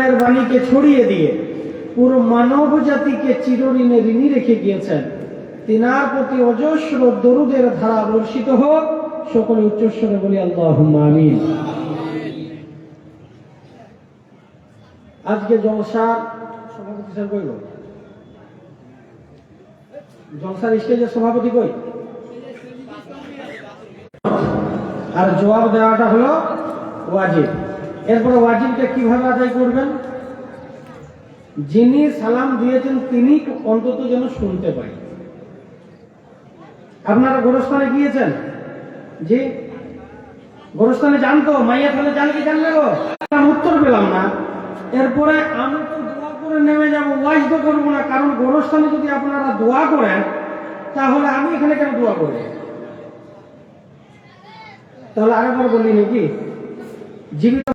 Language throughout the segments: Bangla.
কোরআনের বাণীকে ছড়িয়ে দিয়ে পুরো মানব জাতিকে চিরঋণে ঋণী রেখে গিয়েছেন। তিনার প্রতি অজস্র দরুদের ধারা বর্ষিত হোক। সকলে উচ্চস্বরে বলি আল্লাহুম্মা আমিন। আজকে জলসার সভাপতি স্যার কই? জলসার স্টেজের সভাপতি কই? আর জবাব দেওয়াটা হলো ওয়াজিব। এরপরে ওয়াজিবটা কিভাবে আদায় করবেন? যিনি সালাম দিয়েছেন তিনি অন্তত যেন শুনতে পাই। আপনারা গোরস্থানে গিয়েছেন? জি, গোরস্থানে যান তো? মাইয়া ফেলে যান কি জানলে গো? উত্তর পেলাম না। এরপরে আমি তো দোয়া করে নেমে যাবো, ওয়াজ তো করবো না, কারণ গোরস্থানে যদি আপনারা দোয়া করেন তাহলে আমি এখানে কেন দোয়া করবো? তাহলে আরেকবার বলি নাকি, জীবিত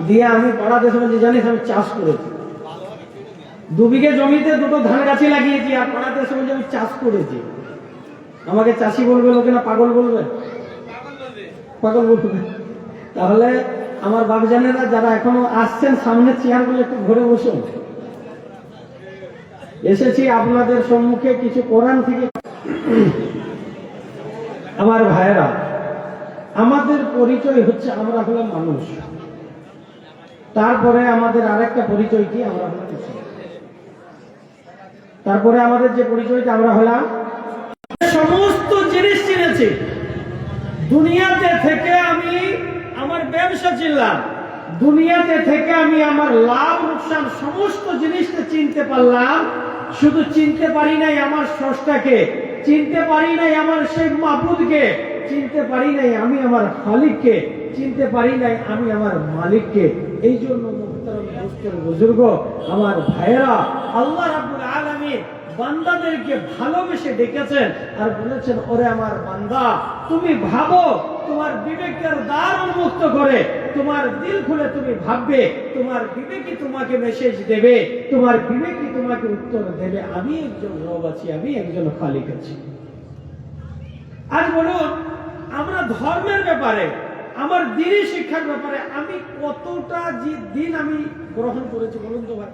দিয়ে আমি পাড়া দেশে বলছি, জানিস আমি চাষ করেছি, 2 বিঘে জমিতে 2টো ধান গাছে লাগিয়েছি, আর পাড়া দেশে বলছি আমি চাষ করেছি। আমাকে চাষি বলবে লোকে না পাগল বলবে? পাগল বলবে। তাহলে আমার বাপজানেরা যারা এখনো আসছেন সামনে চেয়ারগুলো একটু ঘুরে বসুন। এসেছি আপনাদের সম্মুখে কিছু কোরআন থেকে। আমার ভাইয়েরা, আমাদের পরিচয় হচ্ছে আমরা হলাম মানুষ। তারপরে আমাদের আরেকটা পরিচয় কি? আমরা হলাম মুসলিম। তারপরে আমাদের যে পরিচয়টা আমরা হলাম, সমস্ত জিনিস চিনেছি। দুনিয়াতে থেকে আমি আমার ব্যবসা চিনলাম, দুনিয়াতে থেকে আমি আমার লাভ লোকসান সমস্ত জিনিসটা চিনতে পারলাম। শুধু চিনতে পারি নাই আমার স্রষ্টাকে, চিনতে পারি নাই আমার সেই মাবুদকে, চিনতে পারি নাই আমি আমার খালিককে, চিনতে পারি নাই আমি আমার মালিককে। এই জন্য মুহতারাম দোস্তের বুজুর্গ, আমার ভাইয়েরা, আল্লাহ রাব্বুল আলামিন বান্দাদেরকে ভালোবেসে ডেকেছেন আর বলেছেন, ওরে আমার বান্দা, তুমি ভাবো, তোমার বিবেকের দ্বার উন্মুক্ত করে তোমার দিল খুলে তুমি ভাববে, তোমার বিবেকই তোমাকে মেসেজ দেবে, তোমার বিবেকই তোমাকে উত্তর দেবে। আমি একজন রব আছি, আমি একজন খালিক আছি। আজ বলুন, আমরা ধর্মের ব্যাপারে, আমার দ্বীনি শিক্ষার ব্যাপারে আমি কতটা দিন আমি গ্রহণ করেছি বলুন তো ভাই?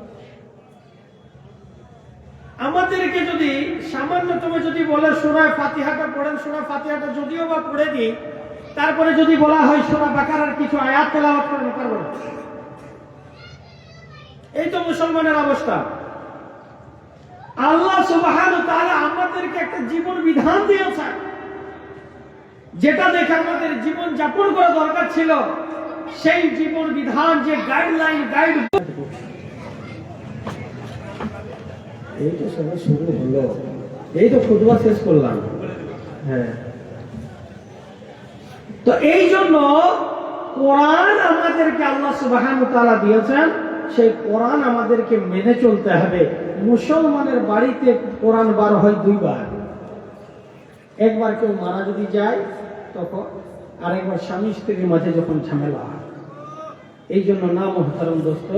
আমাদেরকে যদি সামান্যতম যদি বলে সূরা ফাতিহাটা পড়েন, সূরা ফাতিহাটা যদিও বা পড়ে দিই, তারপরে যদি বলা হয় সূরা বাকারার কিছু আয়াত তেলাওয়াত করেন, পারবো না। এই তো মুসলমানের অবস্থা। আল্লাহ সুবহানাহু ওয়া তাআলা আমাদেরকে একটা জীবন বিধান দিয়েছেন, যেটা দেখে আমাদের জীবন যাপন করা দরকার ছিল। সেই জীবন বিধান, যে গাইডলাইন, এই তো সবাই শুরু হলো, এই তো খুতবা শেষ করলাম। হ্যাঁ, তো এই জন্য কোরআন আমাদেরকে আল্লাহ সুবহানাহু ওয়া তাআলা দিয়েছেন, সেই কোরআন আমাদেরকে মেনে চলতে হবে। মুসলমানের বাড়িতে কোরআন বার হয় 2 বার। একবার কেউ মারা যদি যায় তখন, আরেকবার স্বামী স্ত্রীর মাঝে যখন ঝামেলা হয়। এই জন্য না মুহতারাম দোস্ত,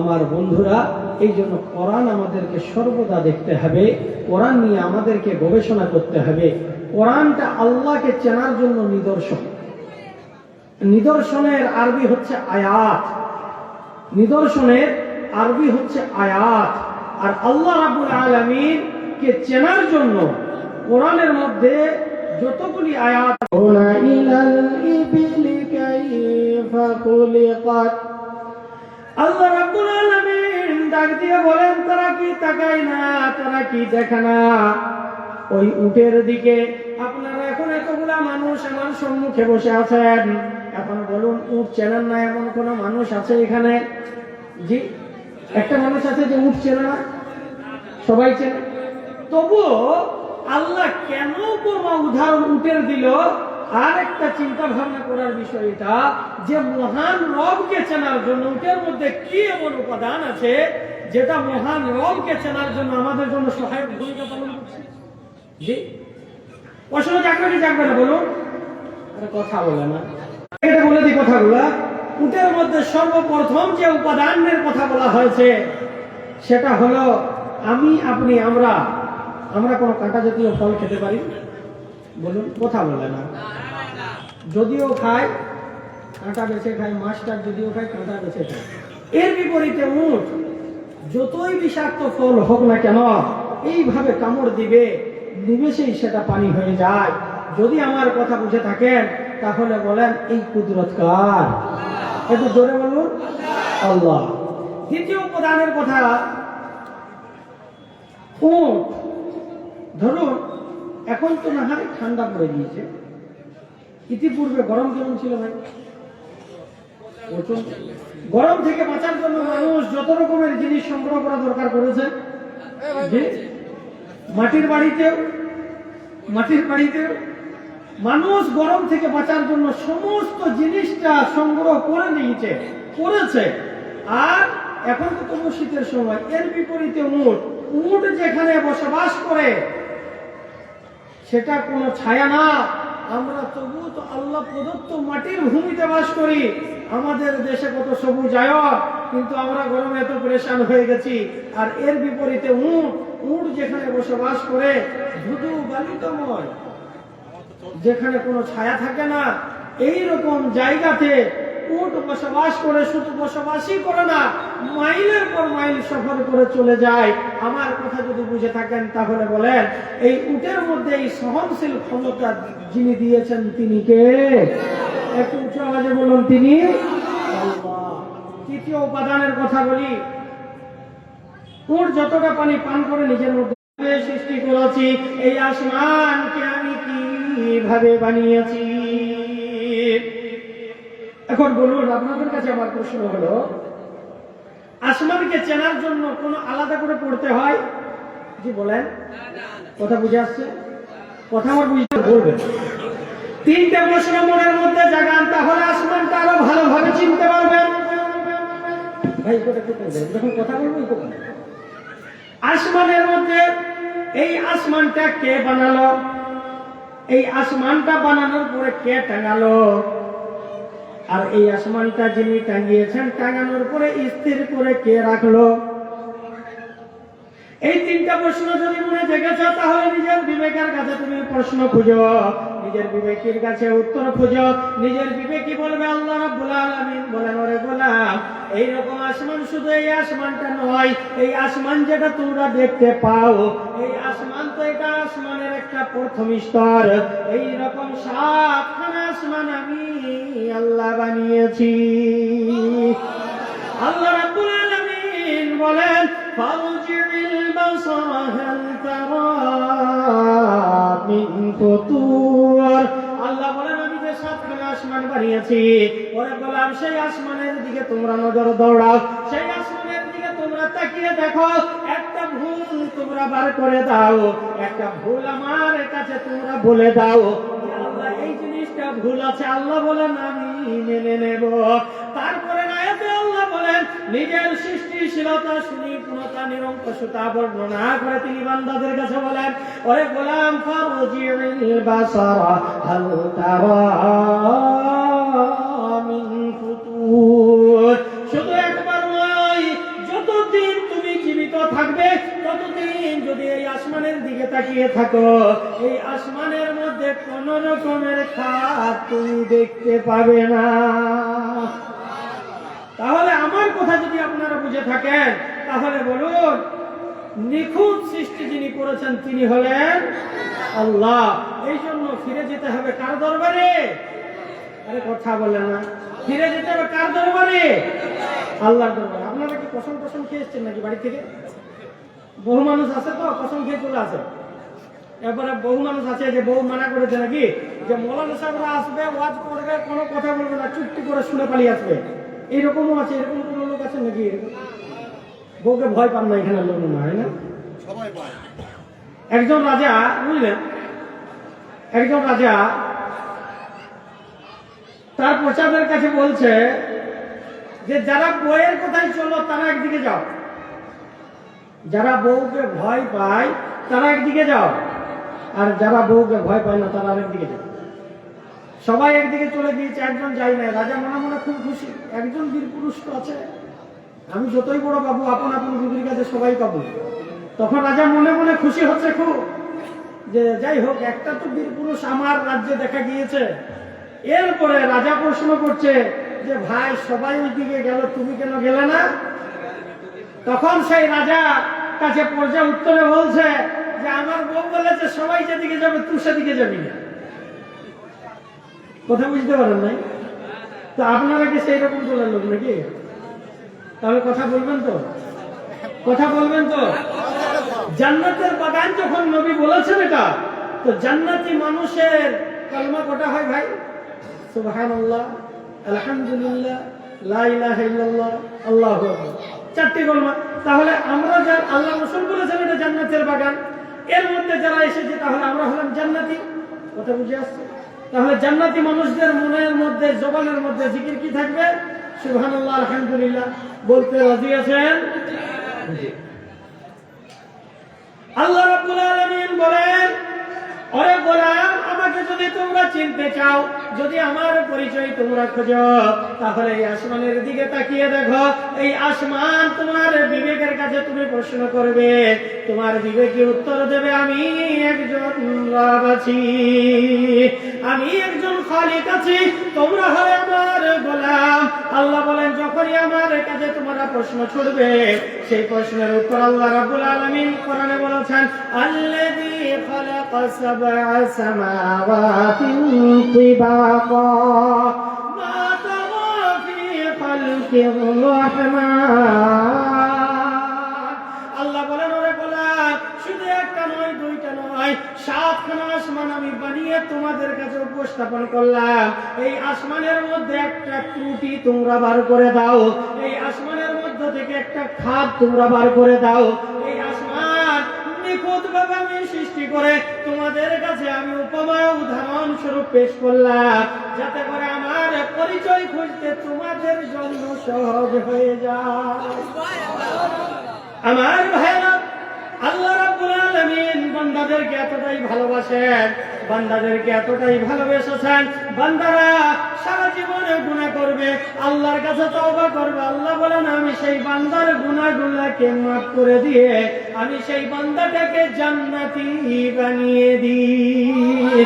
আমার বন্ধুরা, এই জন্য কোরআন আমাদেরকে সর্বদা দেখতে হবে, কোরআন নিয়ে আমাদেরকে গবেষণা করতে হবে। কোরআনটা আল্লাহকে চেনার জন্য নিদর্শন। নিদর্শনের আরবি হচ্ছে আয়াত, নিদর্শনের আরবি হচ্ছে আয়াত। আর আল্লাহ রাব্বুল আলামিন কে চেনার জন্য কোরআনের মধ্যে যতগুলি আয়াত, আল্লাহ রাব্বুল আলামিন ডাক দিয়ে বলেন, তারা কি তাকায় না, তারা কি দেখে না ওই উটের দিকে? আপনারা এখন এতগুলা মানুষ আমার সম্মুখে বসে আছেন, এখন বলুন, উট চেনেন না এমন কোন মানুষ আছে এখানে? জি, একটা মানুষ আছে যে উট চেনে না? সবাই চেনে। তবুও আল্লাহ কেন উপমা উদাহরণ উটের দিল? আর একটা চিন্তা ভাবনা করার বিষয় এটা, যে মহান রবকে চেনার জন্য উটের মধ্যে কি এমন উপাদান আছে যেটা মহান রবকে চেনার জন্য আমাদের জন্য সহায়ক ভূমিকা পালন করছে? জি, প্রশ্ন জাগবে কি জাগবে না বলুন? কথা বলে না, এটা বলে দিই কথাগুলা। উটের মধ্যে সর্বপ্রথম যে উপাদানের কথা বলা হয়েছে সেটা হলো আমি, আপনি, আমরা কোনো কাঁটা জাতীয় ফল খেতে পারি বলুন? কথা বলে না। যদিও খাই কাঁটা বেছে খাই, মাছটা যদিও খাই কাঁটা বেছে খাই। এর বিপরীতে উট যতই বিষাক্ত ফল হোক না কেন এইভাবে কামড় দিবে, নিমেষেই সেটা পানি হয়ে যায়। যদি আমার কথা বুঝে থাকেন তাহলে বলেন এই কুদরত কার? একটু জোরে বলুন আল্লাহ। দ্বিতীয় প্রধানের কথা, উট ধরুন এখন তো না হয় ঠান্ডা পড়ে গিয়েছে, ইতিপূর্বে গরম কেমন ছিল ভাই? গরম থেকে বাঁচার জন্য মানুষ যত রকমের জিনিস সংগ্রহ করা দরকার করেছে। যে মাটির বাড়িতেও মানুষ গরম থেকে বাঁচার জন্য সমস্ত জিনিসটা সংগ্রহ করে নিয়েছে করেছে। আর এখন তো তবু শীতের সময়, এর বিপরীতে উট যেখানে বসবাস করে সেটা কোনো ছায়া না। আমরা তবু তো আল্লাহ প্রদত্ত মাটির ভূমিতে বাস করি। আমাদের দেশে কত সবুজ আয়ন, কিন্তু আমরা গরমে এত পরেশান হয়ে গেছি। আর এর বিপরীতে উট যেখানে বসবাস করে ধুধু বালিতময়, যেখানে কোনো ছায়া থাকে না, এই রকম জায়গাতে উট বসবাস করে। শুধু বসবাসই করে না, মাইলের পর মাইল সফর করে চলে যায়। আমার কথা যদি বুঝে থাকেন তাহলে বলেন এই উটের মধ্যে এই সহনশীল ক্ষমতা যিনি দিয়েছেন তিনি কে? একটু উঁচু আওয়াজে বলুন, তিনি আল্লাহ। তৃতীয় উপাদানের কথা বলি, উট যতটা পানি পান করে নিজের মধ্যে সৃষ্টি করেছি, এই আসমানকে আমি কিভাবে বানিয়েছি। এখন বলুন, আপনাদের কাছে আমার প্রশ্ন হলো, আসমানকে চেনার জন্য কোনো আলাদা করে পড়তে হয়? জি বলেন, কথা বুঝে আসছে? কথা আমার বুঝতে বলবেন। তিনটে প্রশ্ন মনের মধ্যে জাগান, তাহলে আসমানটা আরো ভালোভাবে চিনতে পারবেন। ভাই যখন কথা বলবো, আসমানের মধ্যে এই আসমানটা কে বানালো? এই আসমানটা বানানোর পরে কে টাঙালো? আর এই আসমানটা যিনি টাঙিয়েছেন, টাঙানোর পরে স্থির করে কে রাখলো? এই তিনটা প্রশ্ন যদি মনে জেগেছ তাহলে নিজের বিবেকের কাছে তুমি প্রশ্ন খুঁজো, নিজের বিবেকের কাছে উত্তর খুঁজো। নিজের বিবেকই বলবে আল্লাহ রাব্বুল আলামিন বলেন, ওরে গোলাম, এইরকম আসমান শুধু এই আসমানটা নয়, এই আসমান যেটা তোমরা দেখতে পাও, এই আসমান তো এটা আসমানের একটা প্রথম স্তর। এইরকম 7খানা আসমান আমি আল্লাহ বানিয়েছি। আল্লাহ রাব্বুল আলামিন বলেন, ফারজি'ল বাসারা হাল তারা মিন ফুতুর। আল্লাহ বলেন, আমি যে 7খানা আসমান বানিয়েছি, ওরে গোলাম, সেই আসমানের দিকে তোমরা নজর দৌড়াও, সেই আসমানের দিকে তোমরা তাকিয়ে দেখো, একটা ভুল তোমরা বার করে দাও, একটা ভুল আমার কাছে তোমরা বলে দাও, আল্লাহ এই জিনিসটা ভুল আছে। আল্লাহ বলেন, আমি মেনে নেব। তারপরে আয়াতে আল্লাহ বলেন, নিজের সৃষ্টিশীলতা, সুনিপুণতা, নিরঙ্কুশতা বর্ণনা করে তিনি বান্দাদের কাছে বলেন, ওরে গোলাম, ফারজি'ল বাসারা হাল তারা মিন ফুতুর। শুধু একবার নয়, যতদিন তুমি জীবিত থাকবে ততদিন যদি এই আসমানের দিকে তাকিয়ে থাকো, এই আসমানের মধ্যে কোন রকমের খাত তুমি দেখতে পাবে না। তাহলে আমার কথা যদি আপনারা বুঝে থাকেন তাহলে বলুন, নিখুঁত সৃষ্টি যিনি করেছেন তিনি হলেন আল্লাহ। এই জন্য ফিরে যেতে হবে কার দরবারে? আরে কথা বলে না, ফিরে যেতে হবে কার দরবারে? আল্লাহর দরবারে। আপনারা কি কসম খেয়ে এসছেন নাকি বাড়ি থেকে? বহু মানুষ আছে তো কসম খেয়ে চলে আসে। এরপরে বহু মানুষ আছে যে বহু মানা করেছে নাকি, যে মৌলানা সাহেবরা আসবে, ওয়াজ করবে, কোনো কথা বলবে না, চুপটি করে শুনে পালিয়ে আসবে। এইরকমও আছে। এরকম কোন লোক আছে নাকি? এরকম বউকে ভয় পান না এখানে লোক না, হয় না? একজন রাজা, বুঝলেন, একজন রাজা তার প্রজাদের কাছে বলছে যে যারা বউয়ের কথাই চলো তারা একদিকে যাও, যারা বউকে ভয় পায় তারা একদিকে যাও, আর যারা বউকে ভয় পায় না তারা আরেকদিকে যাও। সবাই একদিকে চলে গিয়েছে, একজন যাই না। রাজা মনে মনে খুব খুশি, একজন বীর পুরুষ তো আছে, আমি যতই বড় পাবো আপন আপন বিবির কাছে সবাই পাবো। তখন রাজা মনে মনে খুশি হচ্ছে খুব, যে যাই হোক একটা তো বীর পুরুষ আমার রাজ্যে দেখা গিয়েছে। এরপরে রাজা প্রশ্ন করছে যে ভাই সবাই ওই দিকে গেল, তুমি কেন গেলে না? তখন সেই রাজা কাছে প্রজা উত্তরে বলছে যে আমার বউ বলেছে সবাই যেদিকে যাবে তুই সেদিকে যাবি না। কথা বুঝতে পারেন নাই? তো আপনারা কি সেই রকম বলার লোক নাকি? তাহলে কথা বলবেন তো? কথা বলবেন তো? জান্নাতের বাগান যখন নবী বলেছেন এটা, তো জান্নাতি মানুষের কালমা কটা হয় ভাই? সুবহানাল্লাহ, আলহামদুলিল্লাহ, লা ইলাহা ইল্লাল্লাহ, আল্লাহু আকবার, 4টি কালমা। তাহলে আমরা যা আল্লাহ রাসূল বলেছেন এটা জান্নাতের বাগান, এর মধ্যে যারা এসেছে তাহলে আমরা হলাম জান্নাতি। কথা বুঝে আসছে? তাহলে জান্নাতি মানুষদের মনের মধ্যে, জবানের মধ্যে জিকির কি থাকবে? সুবহানাল্লাহ, আলহামদুলিল্লাহ বলতে রাজি আছেন? আল্লাহ রাব্বুল আলামিন বলেন, ওরে গোলাম, আমাকে যদি তোমরা চিনতে চাও, যদি আমার পরিচয় তোমরা খোঁজো, তাহলে এই আসমানের দিকে তাকিয়ে দেখো। এই আসমান তোমার বিবেকের কাছে তুমি প্রশ্ন করবে, তোমার বিবেকে উত্তর দেবে আমি একজন রব আছি, আমি একজন খালিক আছি, তোমরা হলে আমার গোলাম। আল্লাহ বলেন, যখনই আমার কাছে তোমরা প্রশ্ন ছুড়বে, সেই প্রশ্নের উত্তর আল্লাহ রাব্বুল আলামিন কোরআনে বলেছেন, আল্লাযী খালাকা সাবআ সামাওয়াতিন তিবাকা মা তারা ফি খালকির রাহমান। আল্লাহ বলেন, ওরে গোলাম, শুধু একটা নয়, দুইটা নয়, 7খানা আসমান আমি বানিয়ে তোমাদের কাছে উপস্থাপন করলাম। এই আসমানের মধ্যে একটা ত্রুটি তোমরা বার করে দাও, এই আসমানের মধ্য থেকে একটা খাদ তোমরা বার করে দাও। এই আসমান নিখুঁত ভাবে আমি সৃষ্টি করে তোমাদের কাছে আমি উপমা উদাহরণ স্বরূপ পেশ করলাম, যাতে করে আমার পরিচয় খুঁজতে তোমাদের জন্য সহজ হয়ে যায়। আমার ভাইরা, আল্লাহ রাব্বুল আলামিন বান্দাদেরকে এতটাই ভালোবাসেন, বান্দাদেরকে এতটাই ভালোবেসেছেন, বান্দারা সারা জীবনে গুনাহ করবে, আল্লাহর কাছে তওবা করবে। আল্লাহ বলেন, আমি সেই বান্দার গুনাহগুলোকে মাফ করে দিয়ে আমি সেই বান্দাটাকে জান্নাতি বানিয়ে দিই।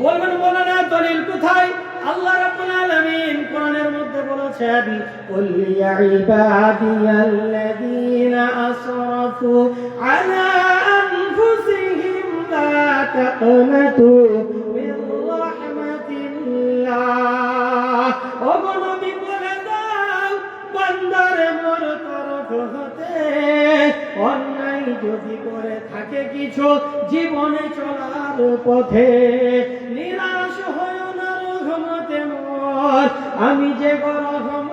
বলবেন বলে না, দলিল কোথায়? আল্লাহ রাব্বুল আলামিন কোরআনের মধ্যে বলেছেন, কুল ইয়া ইবাদিয়াল্লাযীনা আসরাফু আলা আনফুসিহিম লা তাকনাতু মির রাহমাতিল্লাহ। ও নবী বলে দাও, বান্দার মোর তরফ হতে অন্যায় যদি করে থাকে কিছু জীবনে চলার পথে, নিরাশ হয় না, রহমতে মোর আমি যে রহমান,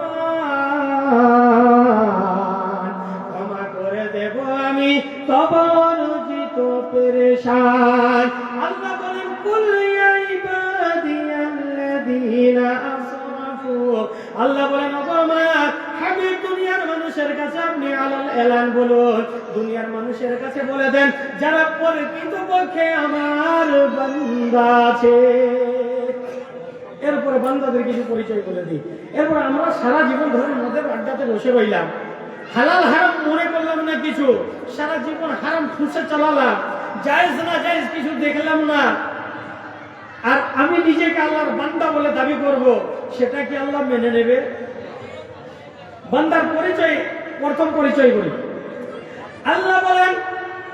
ক্ষমা করে দেব আমি তবে অর্জিত পেরেশান। আল্লাহ বলেন, কুল ইয়া ইবাদিয়াল্লাযীনা আসরাফু। আল্লাহ বলেন, ও আমার হাবিব, দুনিয়ার মানুষের কাছে আপনি আলাল এলান বলুন, দুনিয়ার মানুষের কাছে বলে দেন, যারা প্রকৃতপক্ষে আমার বান্দা আছে। এরপরে বান্দাদের কিছু পরিচয় বলে দিই। এরপর আমরা সারা জীবন ধরে মদের আড্ডাতে বসে রইলাম, হালাল হারাম মনে করলাম না কিছু, সারা জীবন হারাম খুঁজে চালালাম, জায়েজ না জায়েজ কিছু দেখলাম না। আর আমি নিজেকে আল্লাহর বান্দা বলে দাবি করব, সেটা কি আল্লাহ মেনে নেবে? বান্দার পরিচয়, প্রথম পরিচয় বলি। আল্লাহ বলেন,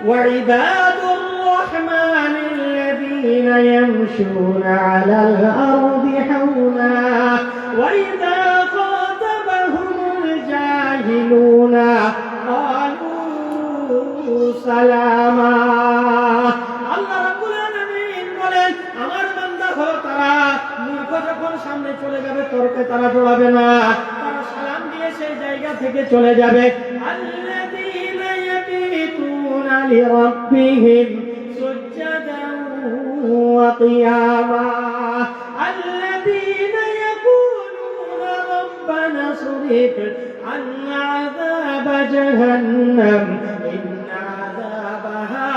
ওয়াইবাদুর রাহমানিল্লাযীনা ইয়ামশুনা আলাল আরদি হাওনা ওয়া ইযা খাতাবাহুমুল জাহিলুনা ক্বালু সালামা। আল্লাহ রাব্বুল আলামিন বলেন, আমার বান্দা হলো তারা, মূর্খ যখন সামনে চলে যাবে তর্কে তারা জড়াবে না, তারা সালাম দিয়ে সেই জায়গা থেকে চলে যাবে। আল্লাযীনা ইয়াবিতুনা লিরাব্বিহিম সুজদান ওয়া কিয়ামা আল্লাযীনা ইয়াকুলুনা রাব্বানা সরিফ আন্না আযাবা জাহান্নাম ইন্না আযাবাহা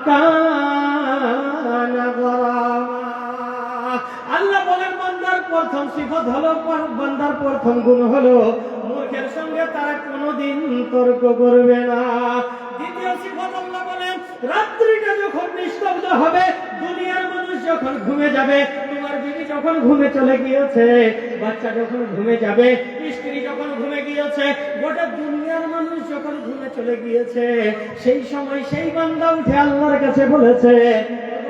কানা গরামা। আল্লাহ বলেন, বান্দার প্রথম সিফত হলো, বান্দার প্রথম গুণ হলো মূর্খের সঙ্গে তারা কোনোদিন তর্ক করবে না। দ্বিতীয় সিফত আল্লাহ বলেন, রাত্রিটা যখন নিস্তব্ধ হবে, দুনিয়ার মানুষ যখন ঘুমে যাবে, তোমার বিবি যখন ঘুমে চলে গিয়েছে, বাচ্চা যখন ঘুমে যাবে, স্ত্রী যখন ঘুমে গিয়েছে, গোটা দুনিয়ার মানুষ যখন ঘুমে চলে গিয়েছে, সেই সময় সেই বান্দা উঠে আল্লাহর কাছে বলেছে,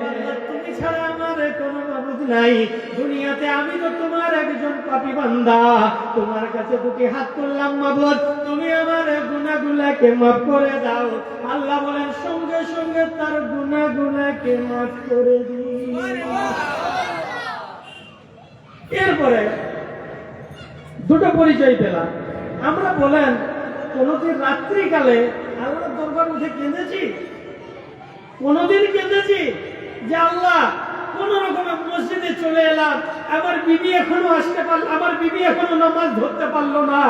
আল্লাহ তুমি ছাড়া আমার কোনো মাবুদ নাই, দুনিয়াতে আমি তো তোমার একজন পাপী বান্দা, তোমার কাছে দুটি হাত তুললাম মাবুদ, তুমি আমার গুনাহগুলোকে মাফ করে দাও। আল্লাহ বলেন সঙ্গে সঙ্গে তার গুনাহগুলোকে মাফ করে দিই। এরপরে দুটো পরিচয় পেলাম। আমরা বলেন কোনদিন রাত্রিকালে আল্লাহর দরবার উঠে কেঁদেছি? কোনদিন কেঁদেছি যে আল্লাহ কোন রকমের মসজিদে চলে এলাম, আমার বিবি এখনো আসতে পারল, আমার বিবি এখনো নামাজ ধরতে পারলো না,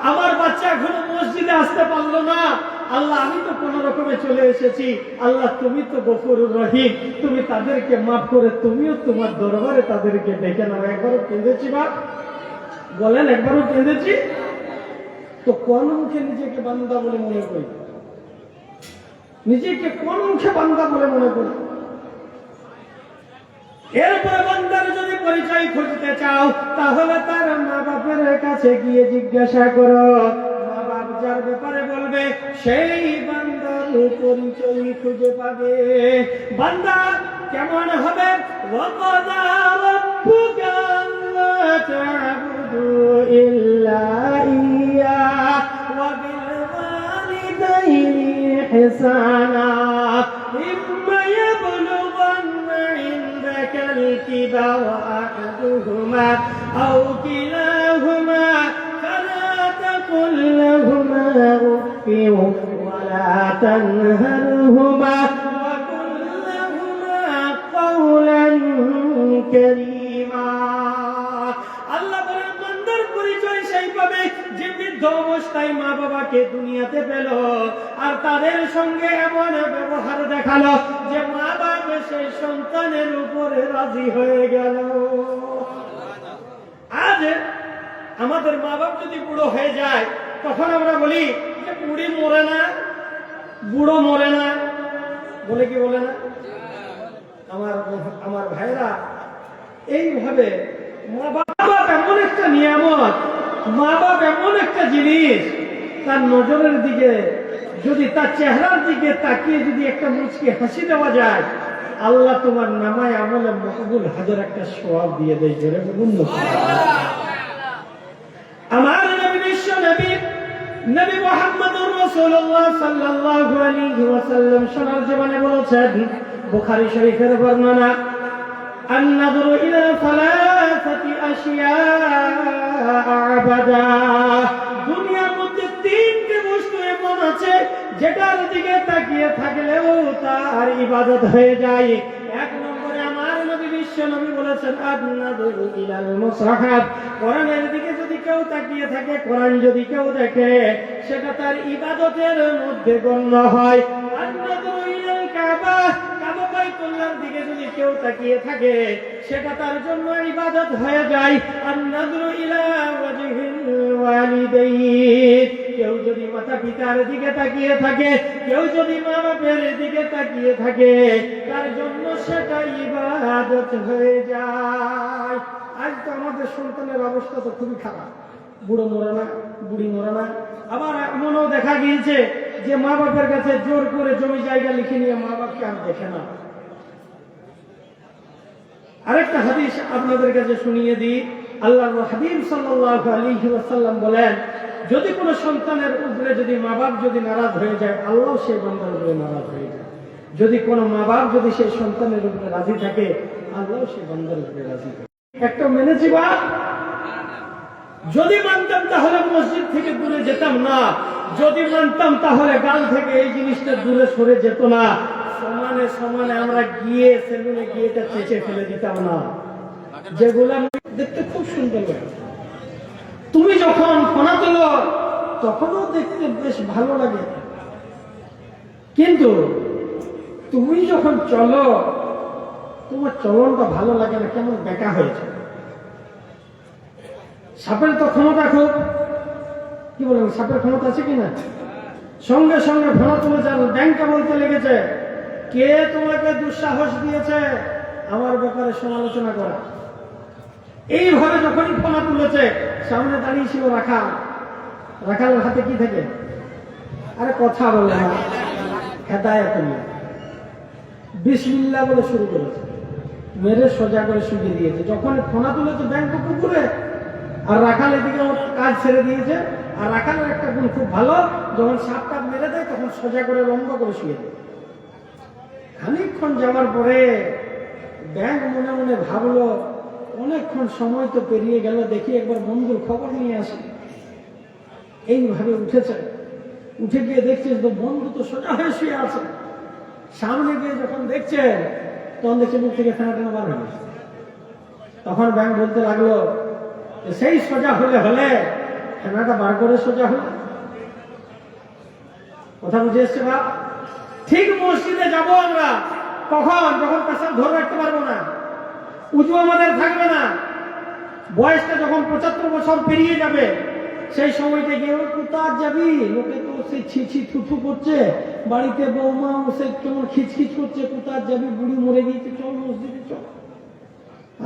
আমার বাচ্চা এখনো মসজিদে আসতে পারলো না, আল্লাহ আমি তো কোন রকমে চলে এসেছি, আল্লাহ তুমি তো গফুরুর রহিম, তুমি তাদেরকে মাফ করে তুমিও তোমার দরবারে তাদেরকে ডেকে নাও। একবারও কেঁদেছি বা বলেন একবারও কেঁদেছি? তো কোন মুখে নিজেকে বান্দা বলে মনে করি? নিজেকে কোন মুখে বান্দা বলে মনে করি? এরপরে বান্দার যদি পরিচয় খুঁজতে চাও, তাহলে তার মা বাপের কাছে গিয়ে জিজ্ঞাসা করো, মা বাপ যার ব্যাপারে বলবে সেই বান্দার পরিচয় খুঁজে পাবে। বান্দা কেমন হবে? ওয়াকাদা রাব্বুকা আল্লা তা'বুদু ইল্লা ইয়্যা ওয়া বিল ওয়ালিদাইনি ইহসানা ইম্মা ইয়াবলুগান্না ইনদাকা الكبر أحدهما أو كلاهما فلا تقل لهما أف ولا تنهرهما وقل لهما قولا كريما। আল্লাহ বলেন বান্দার পরিচয় সেই পাবে যে বৃদ্ধ অবস্থায় মা বাবাকে দুনিয়াতে পেল আর তাদের সঙ্গে এমন ব্যবহার দেখালো যে মা বাবা সেই সন্তানের উপরে রাজি হয়ে গেল। আজ আমাদের মা বাপ যদি বুড়ো হয়ে যায়, তখন আমরা বলি যে বুড়ি মরে না, বুড়ো মরে না, বলে কি বলে না? আমার ভাইরা এইভাবে মা বাপ এমন একটা নিয়ামত, মা বাপ এমন একটা জিনিস, তার নজরের দিকে যদি, তার চেহারার দিকে তাকিয়ে যদি একটা মুচকি হাসি দেওয়া যায়, আল্লাহ তোমার নামায় আমলে মকবুল হাজার একটা সওয়াব দিয়ে দেয়। জোরে বলুন আমার নবী, বিশ্ব নবী, নবী মুহাম্মদুর রাসূলুল্লাহ সাল্লাল্লাহু আলাইহি ওয়াসাল্লাম সোনার জীবনে বলেছেন, বুখারী শরীফের বর্ণনা, আন-নাযরু ইলা সালাসাতি আশিয়া আবাদা, দুনিয়ার মধ্যে তিনটি বস্তু এমন আছে যেটার দিকে তাকিয়ে থাকলেও তার ইবাদত হয়ে যায়। এক নম্বরে আমার নবী বিশ্ব নবী বলেছেন, আন-নাযরু ইলাল মুসহাফ, কোরআনের দিকে যদি কেউ তাকিয়ে থাকে, কোরআন যদি কেউ দেখে, সেটা তার ইবাদতের মধ্যে গণ্য হয়। আন-নাযরু ইলাল কাবা, কাবা বাইতুল্লাহর দিকে যদি কেউ তাকিয়ে থাকে, সেটা তার জন্য ইবাদত হয়ে যায়। আন-নাযরু ইলা ওয়াজহিল ওয়ালিদাইন, কেউ যদি মাতা পিতার দিকে তাকিয়ে থাকে, কেউ যদি মা বাপের দিকে তাকিয়ে থাকে, তার জন্য সেটা ইবাদত হয়ে যায়। আজ তো আমাদের সন্তানের অবস্থা তো খুবই খারাপ, বুড়ো মরে না, বুড়ি মরে না। আবার এমনও দেখা গিয়েছে যে মা বাপের কাছে জোর করে জমি জায়গা লিখে নিয়ে মা বাপকে আর দেখে না। আরেকটা হাদিস আপনাদের কাছে শুনিয়ে দিই। আল্লাহর হাবিব সাল্লাল্লাহু আলাইহি ওয়াসাল্লাম বলেন, যদি কোনো সন্তানের উপরে যদি মা বাপ যদি নারাজ হয়ে যায়, আল্লাহ সেই বান্দার উপরে নারাজ হয়ে যায়। যদি কোনো মা বাপ যদি সেই সন্তানের উপরে রাজি থাকে, আল্লাহ সেই বান্দার উপরে রাজি থাকে। একটা মেনেছি বা যদি মানতাম তাহলে মসজিদ থেকে দূরে যেতাম না, যদি মানতাম তাহলে গাল থেকে এই জিনিসটা দূরে সরে যেত না। সমানে সমানে আমরা গিয়ে সেলুনে গিয়ে এটা চেঁচে ফেলে দিতাম না, যেগুলো দেখতে খুব সুন্দর লাগে। তুমি যখন ফোনা তোলো তখনও দেখতে বেশ ভালো লাগে, কিন্তু তুমি যখন চলো তোমার চলনটা ভালো লাগে না, কেমন বেকা হয়েছে। সাপের তো ক্ষমতা খুব, কি বলেন, সাপের ক্ষমতা আছে কিনা? সঙ্গে সঙ্গে ফোনা তুলে যান, ব্যাংকে বলতে লেগেছে, কে তোমাকে দুঃসাহস দিয়েছে আমার ব্যাপারে সমালোচনা করা? এইভাবে যখনই ফোনা তুলেছে, সামনে দাঁড়িয়ে ছিল রাখাল। রাখালের হাতে কি থাকে? আরে কথা বলে না, হেদায়েত নিয়ে বিসমিল্লাহ বলে শুরু করেছে, মেরে সোজা করে শুকিয়ে দিয়েছে। যখন ফোনা তুলেছে ব্যাংক পুকুরে, আর রাখাল এদিকে কাজ ছেড়ে দিয়েছে। আর রাখালের একটা গুণ খুব ভালো, যখন সাপটা মেরে দেয় তখন সোজা করে লম্বা করে শুয়ে দেয়। খানিকক্ষণ যাওয়ার পরে ব্যাংক মনে মনে ভাবলো, অনেকক্ষণ সময় তো পেরিয়ে গেল, দেখি একবার বন্ধুর খবর নিয়ে আসি। এইভাবে উঠেছে, উঠে গিয়ে দেখছে তো বন্ধু তো সোজা হয়ে শুয়ে আছে। সামনে গিয়ে যখন দেখছে, তখন দেখছে মুখ থেকে ফেনা টেনা বার হয়ে গেছে। তখন ব্যাংক বলতে লাগলো, সেই সোজা হলে হলে ফেনাটা বার করে সোজা হলে। কথা বুঝে এসছে বাপ? ঠিক মসজিদে যাব আমরা কখন? যখন পেশাব ধরে রাখতে পারবো না, উজু আমাদের থাকবে না, বয়সটা যখন 75 বছর পেরিয়ে যাবে, সেই সময়টা গিয়ে কোথায় যাবি? লোকে তো সে ছিছি থুথু করছে, বাড়িতে বৌমা সে কেমন খিচখিচ করছে, কোথায় যাবি? বুড়ি মরে গিয়েছে, চল মসজিদে চল।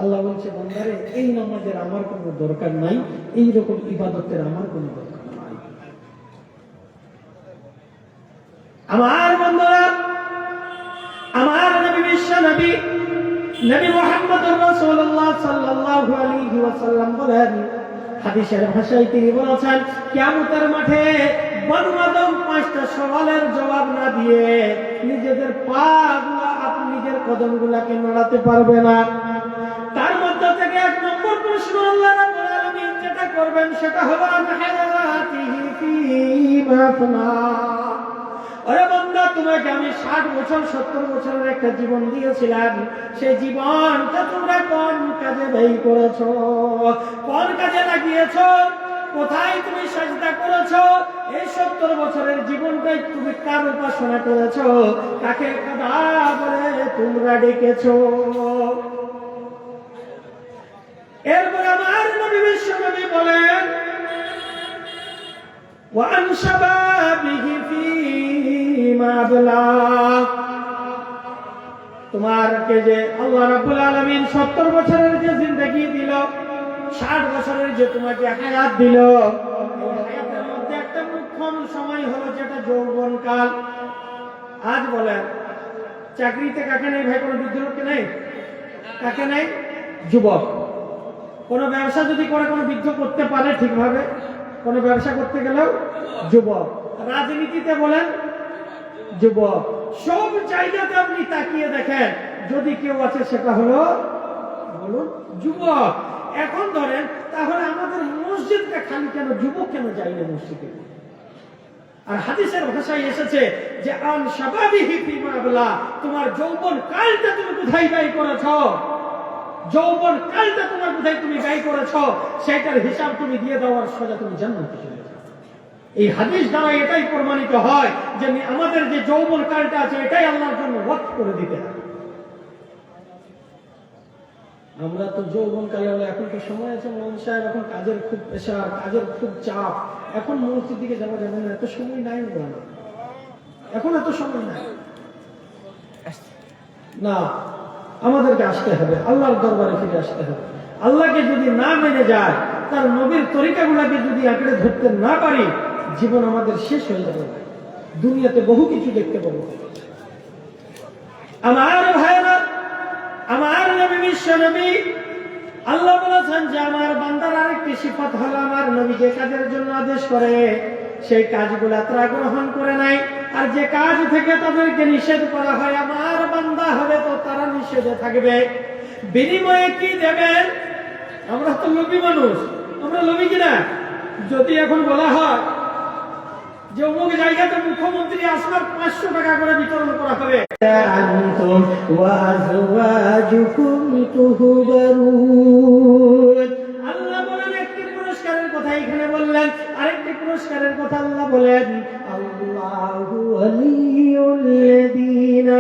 আল্লাহ বলছে, বান্দারে এই নামাজের আমার কোনো দরকার নাই, এইরকম ইবাদতের আমার কোনো দরকার নাই। আমার বন্ধুরা, আমার নবী বিশ্ব নবী নবী মুহাম্মদুর রাসূলুল্লাহ সাল্লাল্লাহু আলাইহি ওয়াসাল্লাম বলেন, হাদিসের ভাষায় তিনি বলেছেন, কিয়ামতের মাঠে বনু আদম 5টা সওয়ালের জবাব না দিয়ে নিজেদের পাগুলা, আপনি নিজের কদমগুলাকে নড়াতে পারবে না। তার মধ্যে থেকে 1 নম্বর প্রশ্ন আল্লাহ রাব্বুল আলামিন যেটা করবেন সেটা হলো আনহায়াতিহি ফীমা আফনা। ওরে বান্দা, তোমাকে আমি 60 বছর 70 বছরের একটা জীবন দিয়েছিলাম, সেই জীবনটা তোমরা কোন কাজে ব্যয় করেছো? কোন কাজে লাগিয়েছো? কোথায় তুমি সাজদা করেছো? এই 70 বছরের জীবনটাই তুমি কার উপাসনা করেছো? কাকে খোদা বলে তোমরা ডেকেছো? এরপর আমার নবী বিশ্ব নবী বলেন, ওয়ান শাবাবিহি ফীমা আবলা। তোমারকে যে আল্লাহ রাব্বুল আলামিন 70 বছরের যে জিন্দেগি দিল, 60 বছরের যে তোমাকে হায়াত দিল, এই হায়াতের মধ্যে একটা মুখ্য সময় হলো যেটা যৌবনকাল। আজ বলেন, চাকরিতে কাকে নেই ভাই? কোনো বৃদ্ধ লোককে নেই? কাকে নেই? যুবক। কোন ব্যবসা যদি করে, কোনো বৃদ্ধ করতে পারে ঠিকভাবে? কোন ব্যবসা করতে গেলেও যুবক। রাজনীতিতে বলেন যুবক। সব জায়গাতে আপনি তাকিয়ে দেখেন, যদি কেউ আছে সেটা হলো বলুন যুবক। এখন ধরেন, তাহলে আমাদের মসজিদটা খালি কেন? যুবক কেন যায় না মসজিদে? আর হাদিসের ভাষায় এসেছে যে আন শাবাবিহি ফীমা আবলা, তোমার যৌবন কালটা তুমি কোথায় ব্যয় করেছো? যৌবন কালটা তোমার কোথায় তুমি ব্যয় করেছো, সেটার হিসাব তুমি দিয়ে দেওয়ার সোজা তুমি জান্নাতে চলে যাবে। এই হাদিস দ্বারা এটাই প্রমাণিত হয় যে আমাদের যে যৌবন কালটা আছে, এটাই আল্লাহর জন্য ওয়াকফ করে দিতে হবে। আমরা তো যৌবন কালে হলে, এখন তো সময় আছে মৌলানা সাহেব, এখন কাজের খুব প্রেশার, কাজের খুব চাপ, এখন মসজিদ দিকে যাওয়া যাবে না, এত সময় নাই না, এখন এত সময় নাই না। আমাদেরকে আসতে হবে, আল্লাহর দরবারে ফিরে আসতে হবে। আল্লাহকে যদি না মেনে যায়, তার নবীর তরিকাগুলাকে যদি আঁকড়ে ধরতে না পারি, জীবন আমাদের শেষ হয়ে যাবে। দুনিয়াতে বহু কিছু দেখতে পাবো। আমার ভাইরা, আমার নবী বিশ্ব নবী, আল্লাহ বলেছেন যে আমার বান্দার আরেকটি সিফাত হলো, আমার নবী যে কাজের জন্য আদেশ করে সেই কাজগুলা তারা গ্রহণ করে নাই, আর যে কাজ থেকে তাদেরকে নিষেধ করা হয়, আমার বান্দা হবে তো তারা নিষেধে থাকবে। বিনিময়ে কি দেবেন? আমরা তো লোভী মানুষ, আমরা লোভী কিনা? যদি এখন বলা হয় যে অমুক জায়গাতে মুখ্যমন্ত্রী আসবার 500 টাকা করে বিতরণ করা হবে, আনতুম ওয়া আযওয়াজুকুম তুহবারুন, আল্লাহ বলেন একটি পুরস্কারের কথা এখানে বললেন, আরেকটি পুরস্কারের কথা আল্লাহ বলেন, আল্লাহু ওয়ালিয়ুল লাযীনা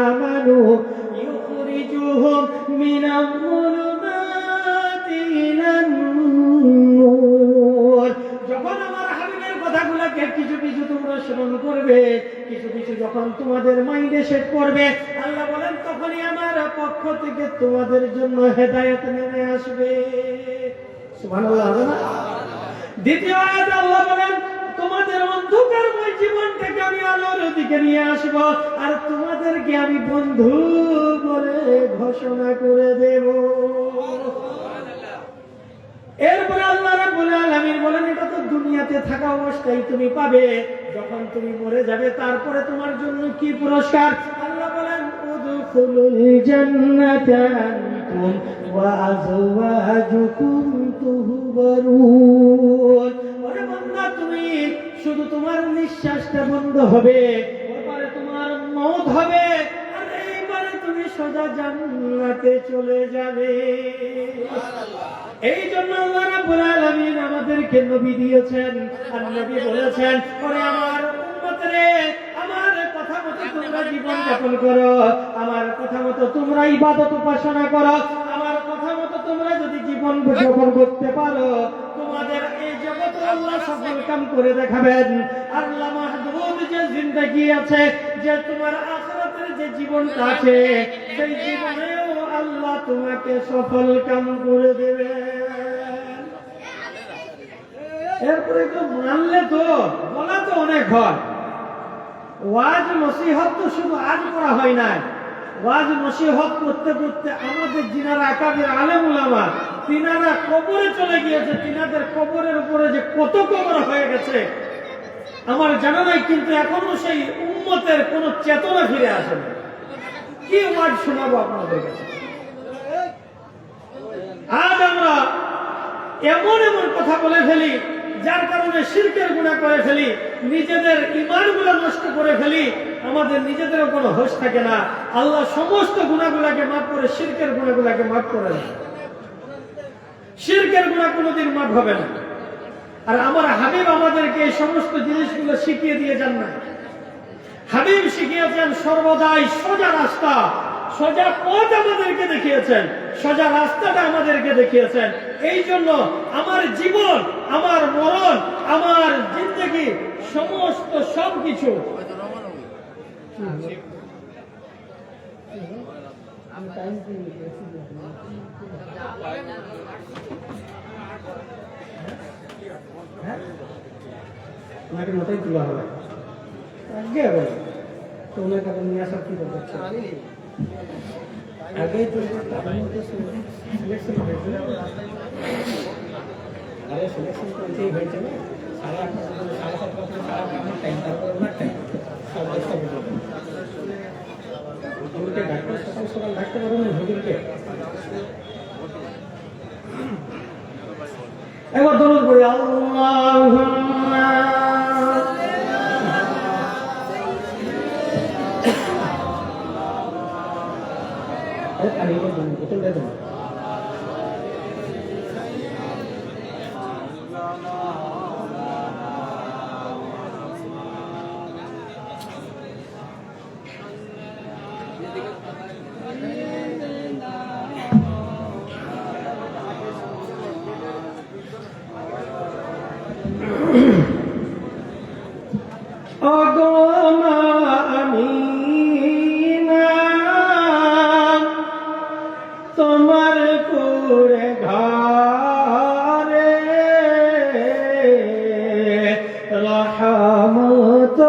আমানু ইউখরিজুহুম মিনাল যুলুমাতি ইলান নূর। যখন আমার হাবিবের কথাগুলোকে কিছু কিছু তোমরা স্মরণ করবে, কিছু কিছু যখন তোমাদের মাইন্ডে সেট করবে, আল্লাহ বলেন তখনই আমার পক্ষ থেকে তোমাদের জন্য হেদায়েত নেমে আসবে। সুবহানাল্লাহ। দ্বিতীয় আয়াতে আল্লাহ বলেন তোমাদের অন্ধকারময় জীবনটাকে আমি আলোর দিকে নিয়ে আসব, আর তোমাদেরকে আমি বন্ধু বলে ঘোষণা করে দেব। এরপরে আল্লাহ রাব্বুল আলামিন বলেন এটা তো দুনিয়াতে থাকা অবস্থায় তুমি পাবে, যখন তুমি মরে যাবে তারপরে তোমার জন্য কি পুরস্কার। আল্লাহ বলেন উদখুলুল জান্নাতা আনতুম ওয়া আজওয়াজুকুম তুহবারুন। ওরে বান্দা তুমি শুধু তোমার নিঃশ্বাসটা বন্ধ হবে, এরপরে তোমার মওত হবে, আর এইবারে তুমি সোজা জান্নাতে চলে যাবে। এই জন্য আল্লাহ রাব্বুল আলামিন আমাদেরকে নবী দিয়েছেন, আর নবী বলেছেন ওরে আমার উম্মতরে আমার কথা মতো তোমরা জীবন যাপন করো, আমার কথা মতো তোমরা ইবাদত উপাসনা করো, আমার কথা মতো তোমরা যদি জীবন যাপন করতে পারো তোমাদের এই জগতে আল্লাহ সফল কাম করে দেখাবেন। আল্লাহ মাহদুদ যে জিন্দেগি আছে, যে তোমার আখিরাতের যে জীবনটা আছে, সেই জীবনেও আল্লাহ তোমাকে সফল কাম করে দেবে। এরপরে তো মানলে তো বলা তো অনেক হয়, ওয়াজ নসিহত তো শুধু আজ করা হয় না, ওয়াজ নসিহত করতে করতে আমাদের যিনারা আকাবির আলেম উলামা তিনারা কবরে চলে গিয়েছে, তিনাদের কবরের উপরে যে কত কবর হয়ে গেছে আমার জানা নাই, কিন্তু এখনো সেই উম্মতের কোন চেতনা ফিরে আসে না। কি ওয়াজ শোনাবো আপনাদের কাছে? আজ আমরা এমন এমন কথা বলে ফেলি যার কারণে শিরকের গুনাহ করে ফেলি, নিজেদের ঈমানগুলো নষ্ট করে ফেলি, আমাদের নিজেদেরও কোনো হোশ থাকে না। আল্লাহ সমস্ত গুনাহগুলোকে মাফ করে শিরকের গুনাহগুলোকে মাফ করে দেন। শিরকের গুনাহ কোনোদিন মাফ হবে না। আর আমার হাবিব আমাদেরকে এই সমস্ত জিনিসগুলো শিখিয়ে দিয়ে যান না। হাবিব শিখিয়েছেন সর্বদাই সোজা রাস্তা, সোজা পথ আমাদেরকে দেখিয়েছেন, সোজা রাস্তাটা আমাদেরকে দেখিয়েছেন। এই জন্য আমার জীবন, আমার মরণ, আমার জিন্দেগি, সমস্ত সবকিছু ওনাকে মাথায় তোলা হবে আগে হবে তো, ওনাকে নিয়ে আসার কি দরকার ছিল? আগেই তো সিলেকশন হয়েছিল, আরে সিলেকশন করতেই হয়েছে না, 8:30 সাড়ে 7 টাইম, তারপর ওনার টাইম সব চেষ্টা করবো। হুজুরকে ডাক্তার সকাল সকাল ডাকতে পারবো না হুজুরকে। একবার দরুদ পড়ি, আল্লাহুম্মা বোতল দিয়ে দেবো। তোমার কুড়ে ঘরে রহমত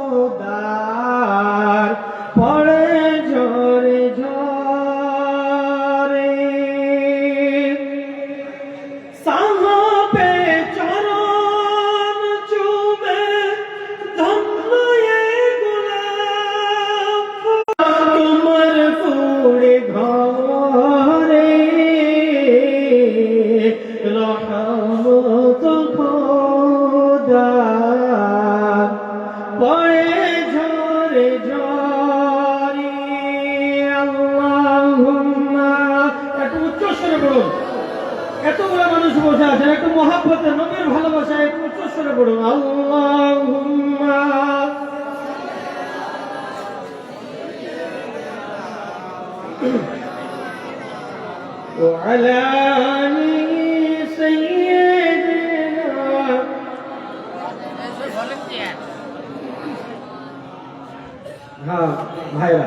খোদার পড়ে ঝরে ঝরে, সাহাবে চরণ চুমে ধন্য এ গোলাপ, তোমার কুড়ে ঘরে রহমত খোদার পড়ে ঝরে ঝরে। আল্লাহুম্মা, একটু উচ্চস্বরে বলুন, এতগুলো মানুষ বসে আছেন, একটু মহাব্বতে নবীর ভালোবাসা একটু উচ্চস্বরে বলুন, আল্লাহুম্মা وعلى آل سيدنا হ্যাঁ ভাইরা,